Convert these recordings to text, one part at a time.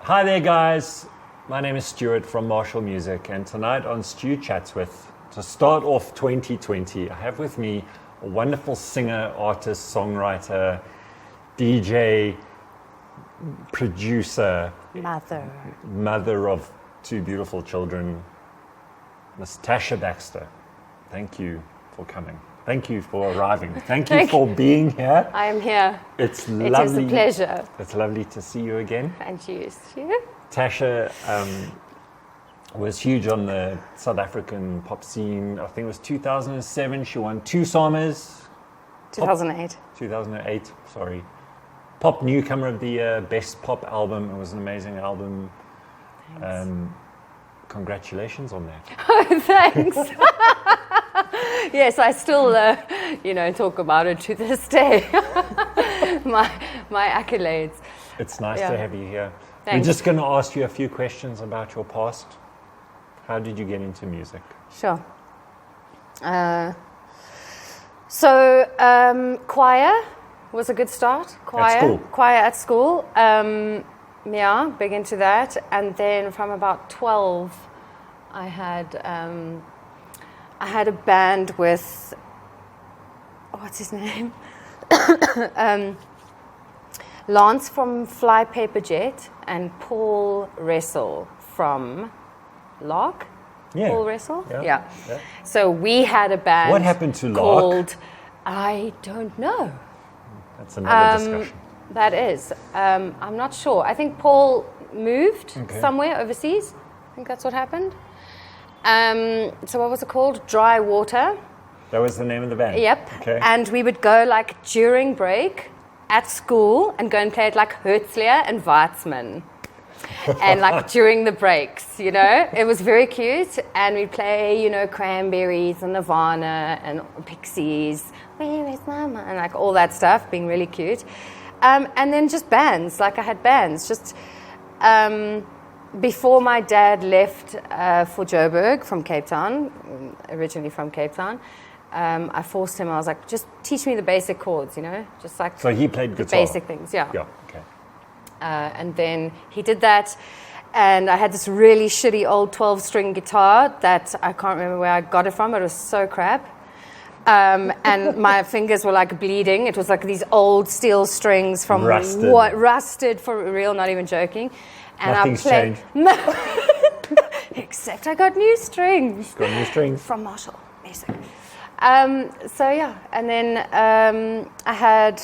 Hi there, guys. My name is Stuart from Marshall Music, and tonight on Stu Chats to start off 2020, I have with me a wonderful singer, artist, songwriter, DJ, producer, mother of two beautiful children, Miss Tasha Baxter. Thank you for coming. Thank you for arriving. Thank you for being here. I am here. It's lovely. It is a pleasure. It's lovely to see you again. And you, Stu. Tasha was huge on the South African pop scene. I think it was 2007. She won 2 SAMAs. 2008. 2008, sorry. Pop Newcomer of the Year, Best Pop Album. It was an amazing album. Congratulations on that. Oh, thanks. Yes, I still, talk about it to this day. my accolades. It's nice to have you here. Thanks. We're just going to ask you a few questions about your past. How did you get into music? Sure. Choir was a good start. Choir at school. Big into that. And then from about 12, I had a band with, what's his name? Lance from Fly Paper Jet and Paul Russell from Lark. Yeah. Paul Russell? Yeah. So we had a band. What happened to Lark? Called, I don't know. That's another discussion. That is. I'm not sure. I think Paul moved somewhere overseas. I think that's what happened. So what was it called? Dry Water. That was the name of the band? Yep. Okay. And we would go during break at school and go and play at Herzliya and Weitzman. And during the breaks, it was very cute. And we'd play, Cranberries and Nirvana and Pixies, Where is Mama? And all that stuff, being really cute. And then just bands, I had bands. Just before my dad left for Joburg from Cape Town, originally from Cape Town, I forced him, I was like, just teach me the basic chords, just So he played guitar? Basic things, yeah. Yeah, okay. And then he did that, and I had this really shitty old 12-string guitar that I can't remember where I got it from, but it was so crap. And my fingers were bleeding. It was these old steel strings from rusted for real, not even joking. And Nothing's changed. No, except I got new strings. Got new strings from Marshall Music. And then I had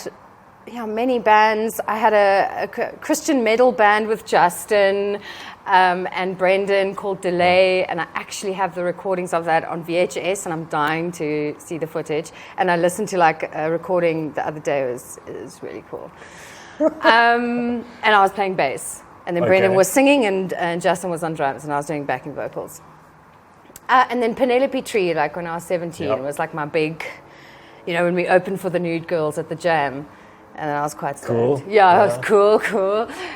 many bands. I had a Christian metal band with Justin and Brendan called Delay, and I actually have the recordings of that on VHS, and I'm dying to see the footage. And I listened to a recording the other day. It was really cool. And I was playing bass, and then Brendan was singing, and Justin was on drums, and I was doing backing vocals. And then Penelope Tree, when I was 17, was my big, when we opened for the Nude Girls at the Jam. And I was quite sad. Cool. Yeah, it was cool.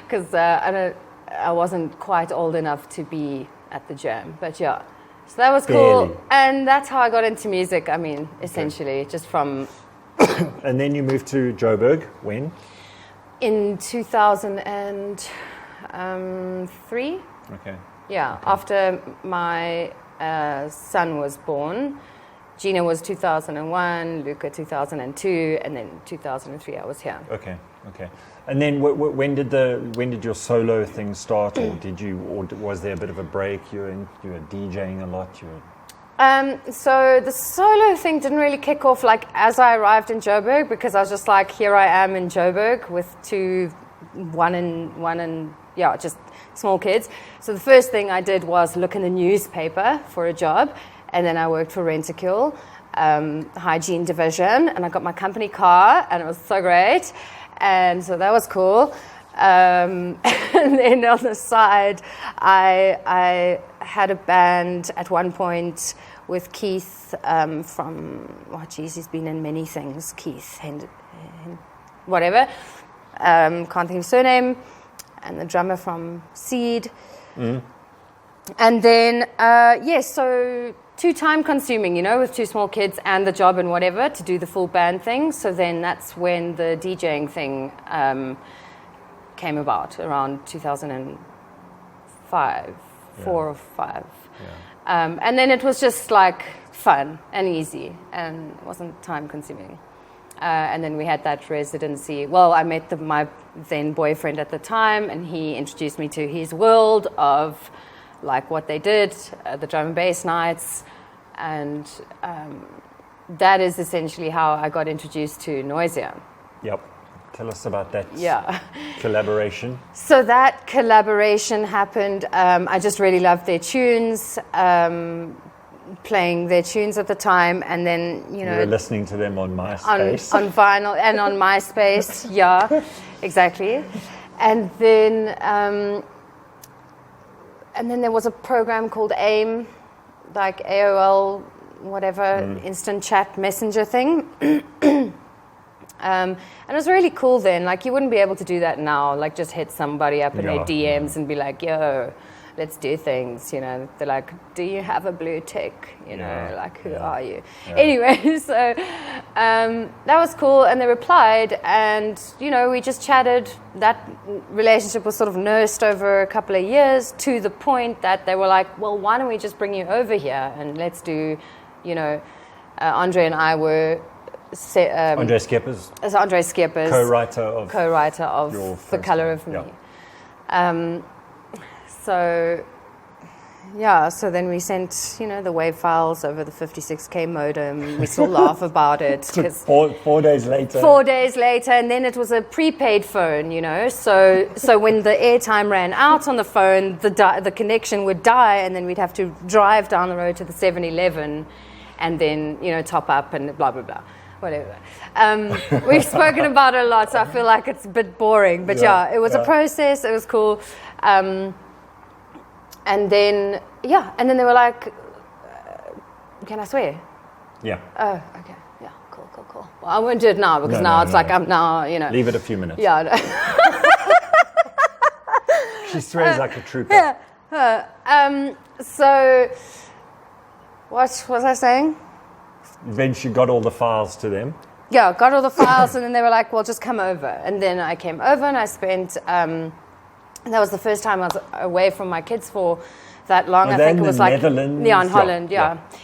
Because I wasn't quite old enough to be at the Jam. But yeah, so that was cool. And that's how I got into music, essentially, just from... And then you moved to Joburg, when? In 2003. Okay. Yeah, after my son was born. Gina was 2001, Luca 2002, and then 2003 I was here. Okay. And then when did your solo thing start, or was there a bit of a break? You were DJing a lot. So the solo thing didn't really kick off as I arrived in Joburg, because I was just here I am in Joburg with one and just small kids. So the first thing I did was look in the newspaper for a job. And then I worked for Rentokil, hygiene division, and I got my company car, and it was so great. And so that was cool. And then on the side, I had a band at one point with Keith he's been in many things. Keith, whatever. Can't think of his surname. And the drummer from Seed. Mm. And then, so too time consuming, with 2 small kids and the job and whatever to do the full band thing. So then that's when the DJing thing came about around 2000 and 4 or 5. And then it was just like fun and easy, and it wasn't time consuming. And then we had that residency. Well, I met my then boyfriend at the time, and he introduced me to his world of like what they did, the drum and bass nights, and that is essentially how I got introduced to Noisia. Yep. Tell us about that Yeah. collaboration. So that collaboration happened. I just really loved their tunes, playing their tunes at the time, and then You were listening to them on MySpace. on vinyl and on MySpace. Yeah, exactly. And then there was a program called AIM, like AOL, whatever, instant chat messenger thing. And it was really cool then. Like, you wouldn't be able to do that now. Like, just hit somebody up in their DMs and be like, yo, let's do things, you know. They're like, do you have a blue tick? You know, like, who are you? Yeah. Anyway, so that was cool. And they replied, and, you know, we just chatted. That relationship was sort of nursed over a couple of years, to the point that they were like, well, why don't we just bring you over here and let's do, you know, Andre and I were... Andre Skeppers, co-writer of The Colour of Me. Yeah. So then we sent, you know, the WAV files over the 56K modem. We still laugh about it. Four days later. 4 days later, and then it was a prepaid phone, you know. So when the airtime ran out on the phone, the connection would die, and then we'd have to drive down the road to the 7-Eleven and then, you know, top up and blah, blah, blah. Whatever. We've spoken about it a lot, so I feel like it's a bit boring. But it was a process. It was cool. And then they were like, can I swear? Yeah. Oh, okay. Yeah, cool. Well, I won't do it now, because I'm now, you know. Leave it a few minutes. Yeah. She swears like a trooper. So, what was I saying? Then she got all the files to them. Yeah, got all the files, and then they were like, well, just come over. And then I came over, and I spent, that was the first time I was away from my kids for that long. I think it was like... Netherlands. Yeah, in Holland,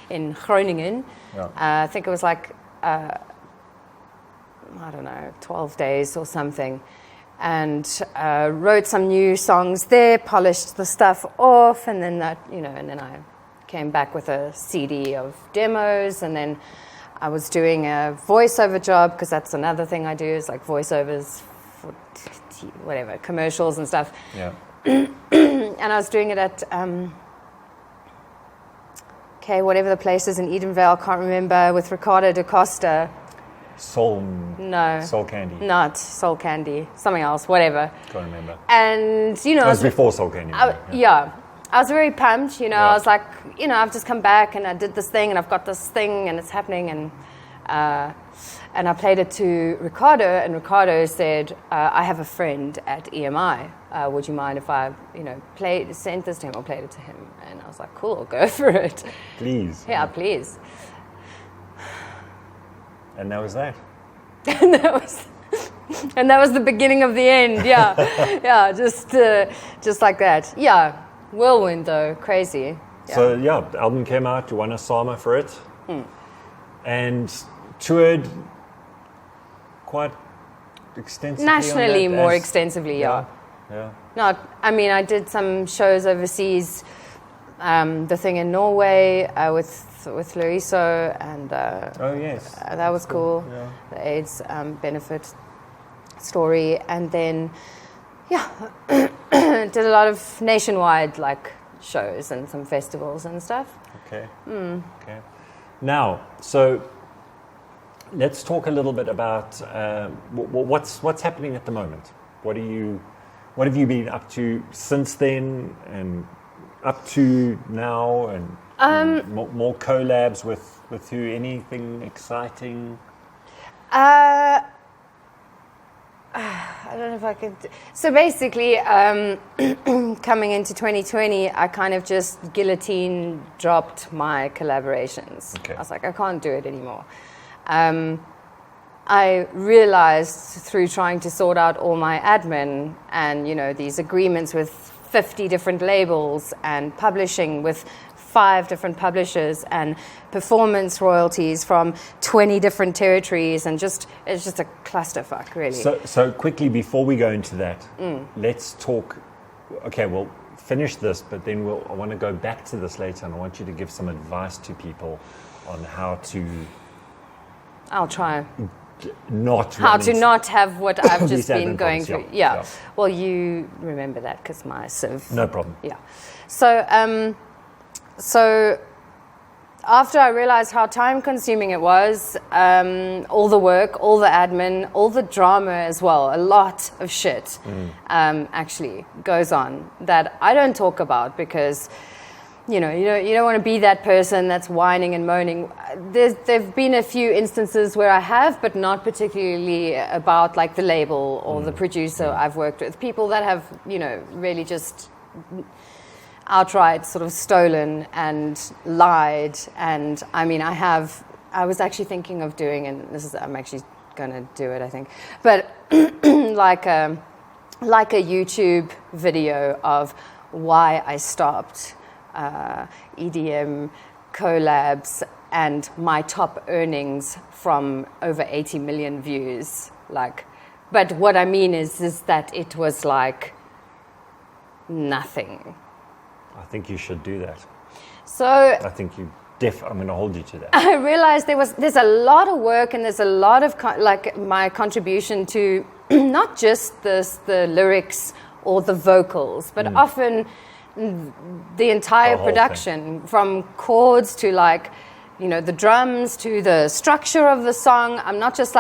in Groningen. Yeah. I think it was like, I don't know, 12 days or something. And wrote some new songs there, polished the stuff off, and then that, you know, and then I came back with a CD of demos, and then I was doing a voiceover job, because that's another thing I do, is like voiceovers for whatever, commercials and stuff. Yeah. And I was doing it at whatever the place is in Edenvale, can't remember, with Ricardo da Costa. Soul Candy. Not Soul Candy, something else, whatever. Can't remember. And, you know, it was before Soul Candy. I was very pumped, you know. I was like, you know, I've just come back and I did this thing and I've got this thing and it's happening, and I played it to Ricardo, and Ricardo said, I have a friend at EMI. Would you mind if I, you know, sent this to him or played it to him? And I was like, cool, go for it. Please. Yeah, please. And that was that. And that was the beginning of the end. Yeah, just like that. Yeah. Whirlwind, though, crazy. Yeah. So the album came out. You won a SAMA for it, and toured quite extensively. Nationally, more extensively, yeah. I did some shows overseas. The thing in Norway with Loiso, and that was cool. Yeah. The AIDS benefit story, and then. Did a lot of nationwide shows and some festivals and stuff. Okay. Okay. Now, so let's talk a little bit about what's happening at the moment. What have you been up to since then, and up to now, and more collabs with who? Anything exciting? I don't know if I could. So basically, coming into 2020, I kind of just guillotine dropped my collaborations. Okay. I was like, I can't do it anymore. I realized through trying to sort out all my admin and, you know, these agreements with 50 different labels and publishing with 5 different publishers and performance royalties from 20 different territories, and it's just a clusterfuck, really. So quickly, before we go into that, let's talk. Okay, we'll finish this, but then I want to go back to this later, and I want you to give some advice to people on how to. I'll try. Not have what I've just been going through. Yeah. Well, you remember that because my sieve. No problem. Yeah. So after I realized how time-consuming it was, all the work, all the admin, all the drama as well, a lot of shit actually goes on that I don't talk about because, you don't want to be that person that's whining and moaning. There've been a few instances where I have, but not particularly about like the label or the producer I've worked with. People that have, really just outright sort of stolen and lied. And I mean, I was actually thinking of doing, and I'm actually going to do it, I think, but like a YouTube video of why I stopped EDM collabs and my top earnings from over 80 million views. But what I mean is that it was like nothing. I think you should do that. So I think I'm going to hold you to that. I realized there's a lot of work, and there's a lot of my contribution to not just the lyrics or the vocals, but often the entire production, from chords to the drums to the structure of the song. I'm not just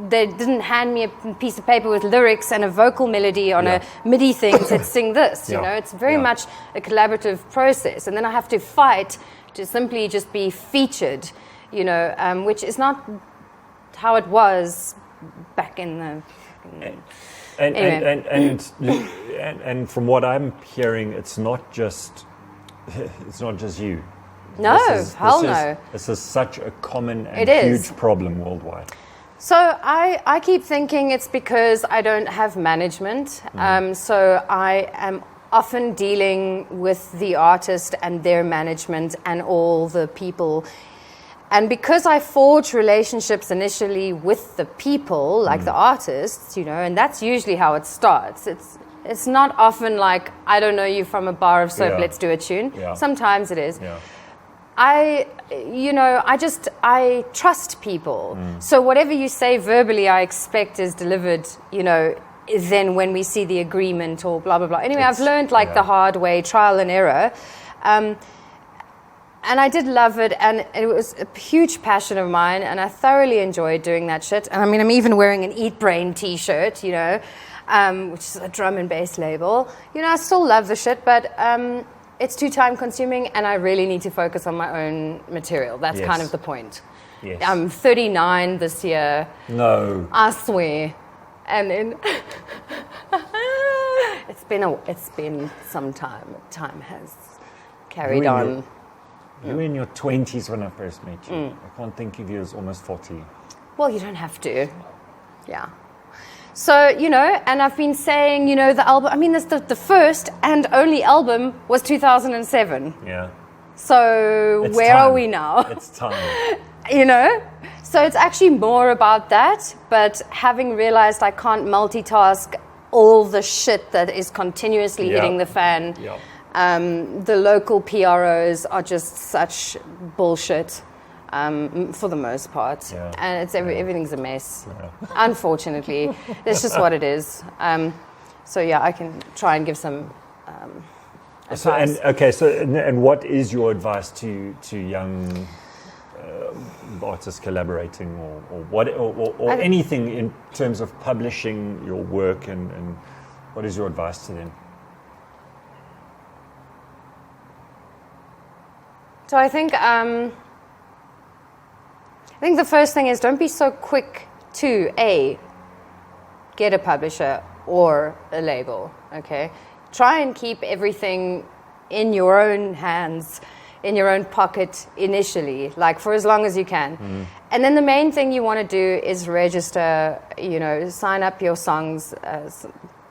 they didn't hand me a piece of paper with lyrics and a vocal melody on a MIDI thing and said, sing this. It's very much a collaborative process. And then I have to fight to simply just be featured, which is not how it was back in the... And from what I'm hearing, it's not just you. No, hell no. This is such a common and huge problem worldwide. So I keep thinking it's because I don't have management. So I am often dealing with the artist and their management and all the people. And because I forge relationships initially with the people, like the artists, and that's usually how it starts. It's not often like, I don't know you from a bar of soap, let's do a tune. Yeah. Sometimes it is. Yeah. I trust people. So whatever you say verbally, I expect is delivered, then when we see the agreement or blah, blah, blah. Anyway, I've learned the hard way, trial and error. And I did love it, and it was a huge passion of mine, and I thoroughly enjoyed doing that shit. And I mean, I'm even wearing an Eat Brain t-shirt, which is a drum and bass label. I still love the shit, but it's too time consuming, and I really need to focus on my own material. That's kind of the point. Yes. I'm 39 this year. No. I swear. And then it's been some time. Time has carried on. You were in your 20s when I first met you. I can't think of you as almost 40. Well, you don't have to. Yeah. So, and I've been saying, the album, I mean, the first and only album was 2007. Yeah. So it's where time. Are we now? It's time. So it's actually more about that, but having realized I can't multitask all the shit that is continuously hitting the fan. Yeah. The local PROs are just such bullshit. For the most part, and everything's a mess. Yeah. Unfortunately, that's just what it is. So I can try and give some advice. And what is your advice to young artists collaborating, or anything in terms of publishing your work, and what is your advice to them? So I think the first thing is, don't be so quick to get a publisher or a label, okay? Try and keep everything in your own hands, in your own pocket initially, for as long as you can. And then the main thing you want to do is register, sign up your songs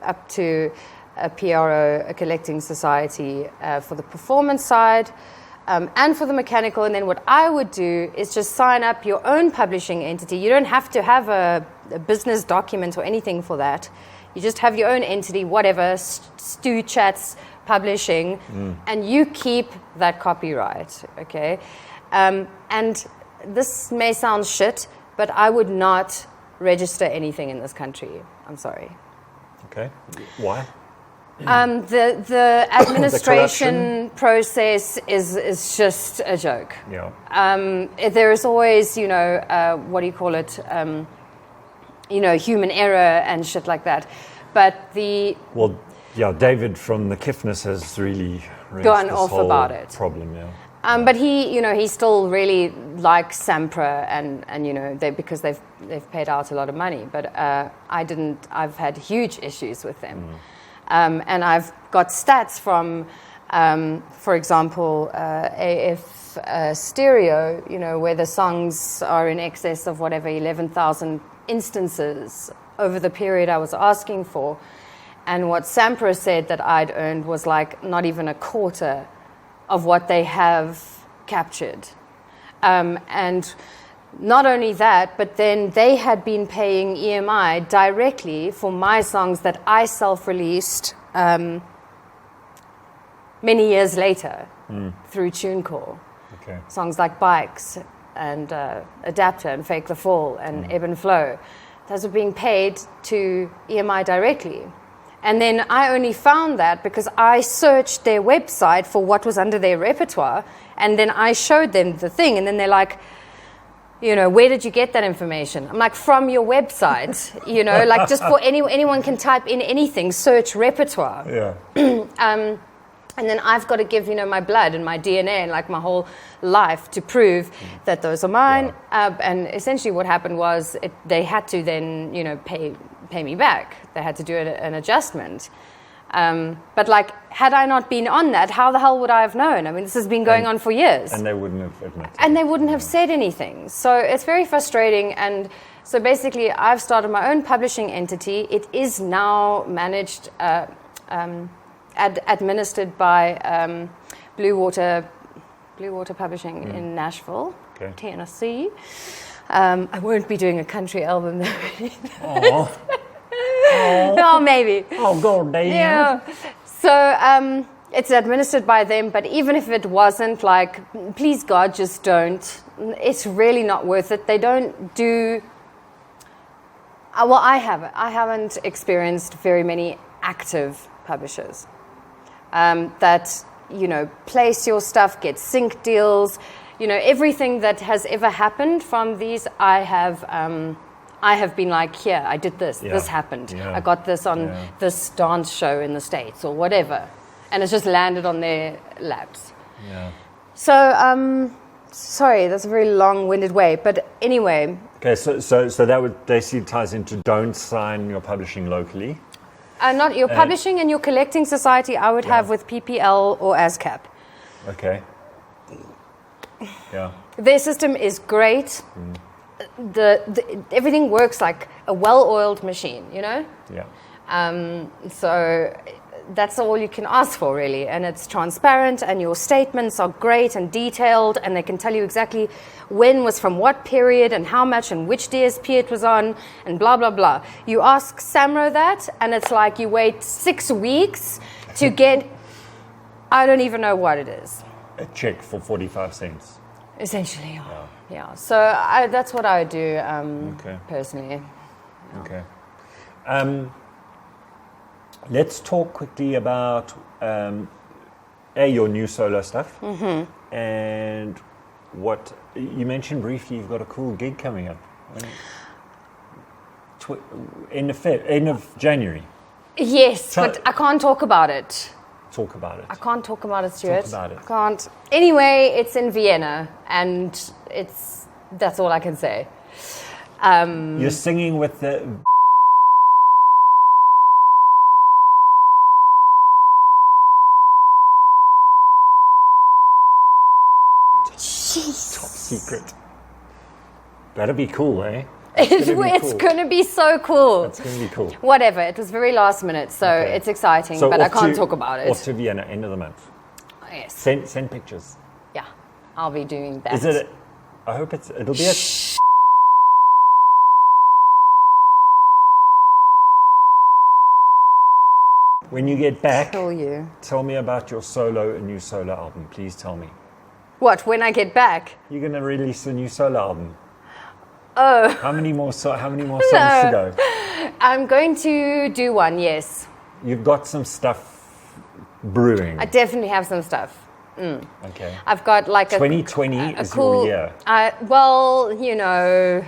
up to a PRO, a collecting society for the performance side, and for the mechanical. And then what I would do is just sign up your own publishing entity. You don't have to have a business document or anything for that. You just have your own entity, whatever, Stu Chats Publishing, and you keep that copyright, okay? And this may sound shit, but I would not register anything in this country. I'm sorry. Okay. Why? The administration process is just a joke. Yeah. There is always, what do you call it? Human error and shit like that. But David from the Kiffness has really gone off about it. Problem, yeah. But he still really likes Sampra and because they've paid out a lot of money. But I didn't. I've had huge issues with them, and I've got stats from, for example, AF Stereo. Where the songs are in excess of whatever 11,000 instances over the period I was asking for, and what Sampra said that I'd earned was like not even a quarter of what they have captured. And not only that, but then they had been paying EMI directly for my songs that I self-released many years later through TuneCore. Okay. Songs like Bikes and Adapter and Fake the Fall and Ebb and Flow. Those were being paid to EMI directly. And then I only found that because I searched their website for what was under their repertoire, and then I showed them the thing, and then they're like, where did you get that information? I'm like, from your website, like just for anyone can type in anything, search repertoire. Yeah. And then I've got to give, my blood and my DNA and like my whole life to prove that those are mine. Yeah. And essentially what happened was they had to then, pay me back. They had to do an adjustment. But like, had I not been on that, how the hell would I have known? I mean, this has been going on for years. And they wouldn't have admitted. And they wouldn't have said anything. So it's very frustrating. And so basically, I've started my own publishing entity. It is now managed, administered by Blue Water Publishing in Nashville, Tennessee. I won't be doing a country album though. No, maybe. Oh, God damn. Yeah. So it's administered by them, but even if it wasn't, like, please God, just don't. It's really not worth it. They don't do. I haven't experienced very many active publishers that place your stuff, get sync deals. Everything that has ever happened from these, I have been like, here, I did this, this happened. Yeah. I got this on this dance show in the States or whatever. And it's just landed on their laps. Yeah. So, sorry, that's a very long-winded way. But anyway. Okay, so that would basically ties into don't sign your publishing locally. Not your publishing and your collecting society I would have with PPL or ASCAP. Okay. Yeah. Their system is great. Everything works like a well-oiled machine, Yeah. So that's all you can ask for, really. And it's transparent, and your statements are great and detailed, and they can tell you exactly when was from what period and how much and which DSP it was on and blah, blah, blah. You ask Samro that, and it's like you wait 6 weeks to get, I don't even know what it is. A check for 45 cents. Essentially, yeah. So that's what I would do personally. Yeah. Okay. Let's talk quickly about your new solo stuff, and what you mentioned briefly. You've got a cool gig coming up. End of January. Yes, but I can't talk about it. Talk about it. I can't talk about it, Stuart. Talk about it. I can't. Anyway, it's in Vienna, and that's all I can say. You're singing with the... Jeez. Top secret. That'd be cool, eh? It's going to be so cool. It's going to be cool. Whatever. It was very last minute, so it's exciting, but I can't talk about it. Off to Vienna, end of the month. Yes. Send pictures. Yeah, I'll be doing that. Is it? I hope it'll be a. When you get back, tell me about your new solo album. Please tell me. What? When I get back? You're going to release a new solo album. Oh. How many more songs to go? I'm going to do one, yes. You've got some stuff brewing. I definitely have some stuff. Okay. I've got like 2020 is your year. Well, you know,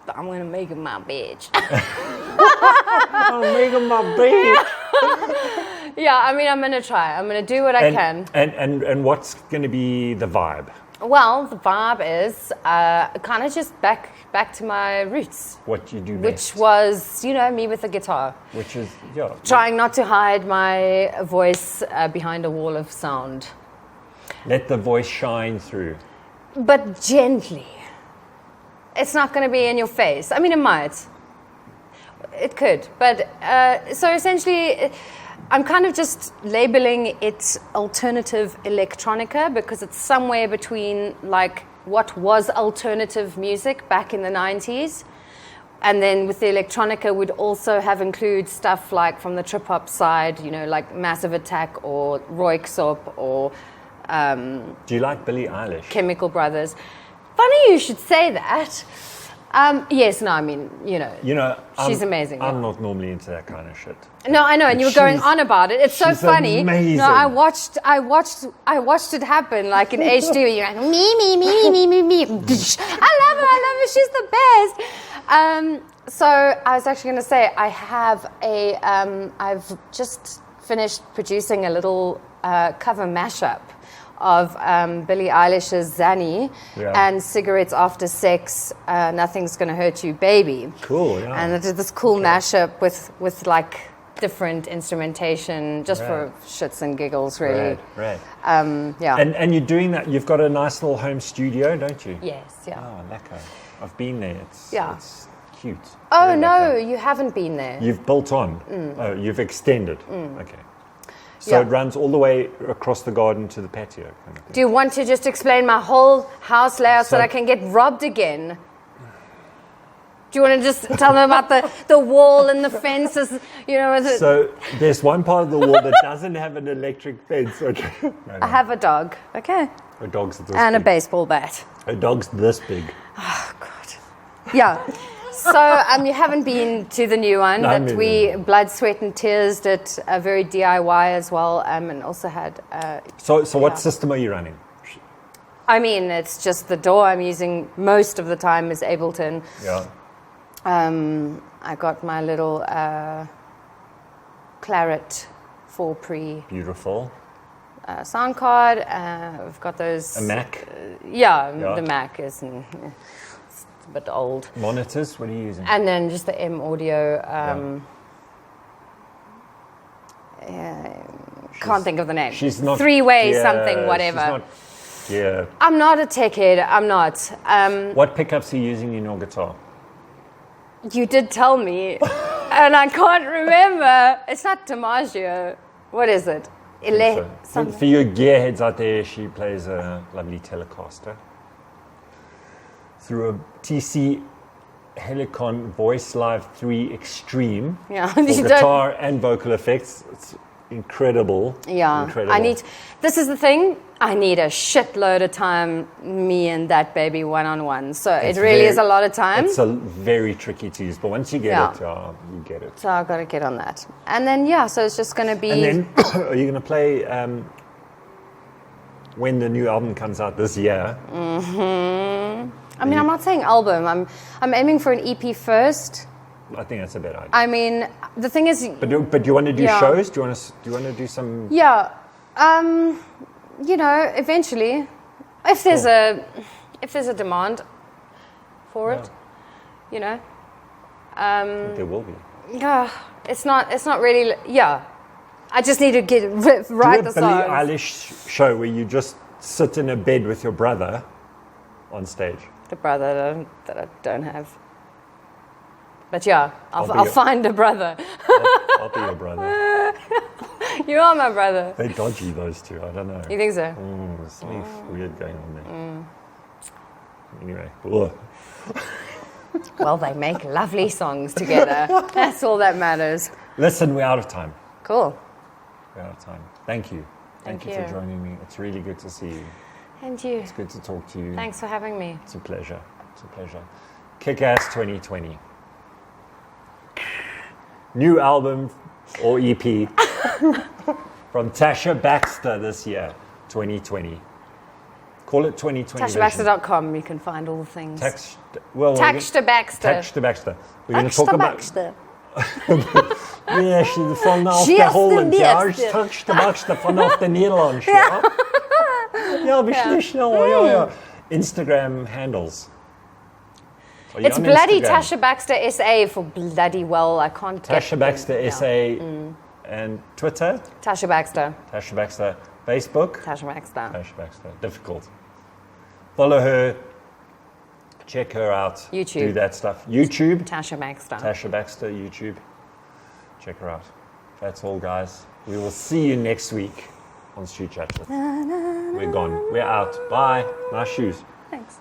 I'm going to make it my bitch. I'm making my bitch. Yeah, I mean, I'm going to try. I'm going to do what I can. And what's going to be the vibe? Well, the vibe is kind of just back to my roots. What you do best. Which was, you know, me with the guitar. Which is, trying not to hide my voice behind a wall of sound. Let the voice shine through. But gently. It's not going to be in your face. I mean, it might. It could. But so essentially, I'm kind of just labeling it alternative electronica because it's somewhere between like what was alternative music back in the 90s. And then with the electronica would also include stuff like from the trip hop side, you know, like Massive Attack or Royksop or do you like Billie Eilish? Chemical Brothers. Funny you should say that. Yes, no, I mean, you know, she's amazing. I'm not normally into that kind of shit. No, I know, and you were going on about it. It's so funny. Amazing. No, I watched it happen, like in HD. And you're like me. I love her. She's the best. So I was actually going to say I have I've just finished producing a little cover mashup of Billie Eilish's Zanny and Cigarettes After Sex, Nothing's Gonna Hurt You, Baby. Cool, yeah. And I did this cool mashup with like different instrumentation just for shits and giggles, really. Right. Yeah. And you're doing that, you've got a nice little home studio, don't you? Yes, yeah. Oh, lekker. I've been there. It's cute. Oh, very no, lekker. you haven't been there. You've built on. Oh, you've extended. Okay. So it runs all the way across the garden to the patio. Kind of thing. Do you want to just explain my whole house layout so that I can get robbed again? Do you want to just tell them about the wall and the fences? You know. So there's one part of the wall that doesn't have an electric fence. Okay. No. I have a dog. Okay. A dog's this and big. A baseball bat. A dog's this big. Oh God. Yeah. So you haven't been to the new one that we blood, sweat, and tears did very DIY as well, and also had. So what system are you running? I mean, it's just the DAW I'm using most of the time is Ableton. Yeah. I got my little Claret 4 Pre. Beautiful. Sound card. We've got those. A Mac. The Mac is. It's a bit old. Monitors, what are you using? And then just the M Audio. Can't think of the name. She's not 3-way something, whatever. I'm not a tech head. I'm not. What pickups are you using in your guitar? You did tell me, and I can't remember. It's not DiMaggio. What is it? For your gearheads out there, she plays a lovely Telecaster through a TC Helicon Voice Live 3 Extreme for guitar and vocal effects. It's incredible. Yeah, incredible. This is the thing. I need a shitload of time, me and that baby one-on-one. So it really is a lot of time. It's very tricky to use, but once you get it, you get it. So I've got to get on that. And then, so it's just going to be... And then, are you going to play when the new album comes out this year? Mm-hmm. I mean, I'm not saying album. I'm aiming for an EP first. I think that's a better idea. I mean, the thing is... But do you want to do shows? Do you want to do some... Yeah. You know, eventually, if there's a demand for it, you know. There will be. Yeah, it's not really. Yeah, I just need to write the songs. Do a Billie Eilish show where you just sit in a bed with your brother on stage. The brother that I don't have. But yeah, I'll find a brother. I'll be your brother. You are my brother. They're dodgy, those two. I don't know. You think so? There's something weird going on there. Anyway. Ugh. Well, they make lovely songs together. That's all that matters. Listen, we're out of time. Cool. We're out of time. Thank you. Thank you for joining me. It's really good to see you. And you. It's good to talk to you. Thanks for having me. It's a pleasure. It's a pleasure. Kick-Ass 2020. New album or EP from Tasha Baxter this year, 2020. Call it 2020. TashaBaxter.com. You can find all the things. Tasha Baxter. We're going to talk about... Baxter. Ja, vanaf de Holland. Ja, Tasha Baxter vanaf de Nederland. Ja, ja, beslist. Ja. Instagram handles. It's bloody Instagram? Tasha Baxter SA for bloody well. I can't get Tasha Baxter SA and Twitter. Tasha Baxter. Tasha Baxter. Facebook. Tasha Baxter. Tasha Baxter. Difficult. Follow her. Check her out. YouTube. Do that stuff. YouTube. Tasha Baxter. Tasha Baxter. YouTube. Check her out. That's all, guys. We will see you next week on Stu Chats. We're gone. We're out. Bye. Nice shoes. Thanks.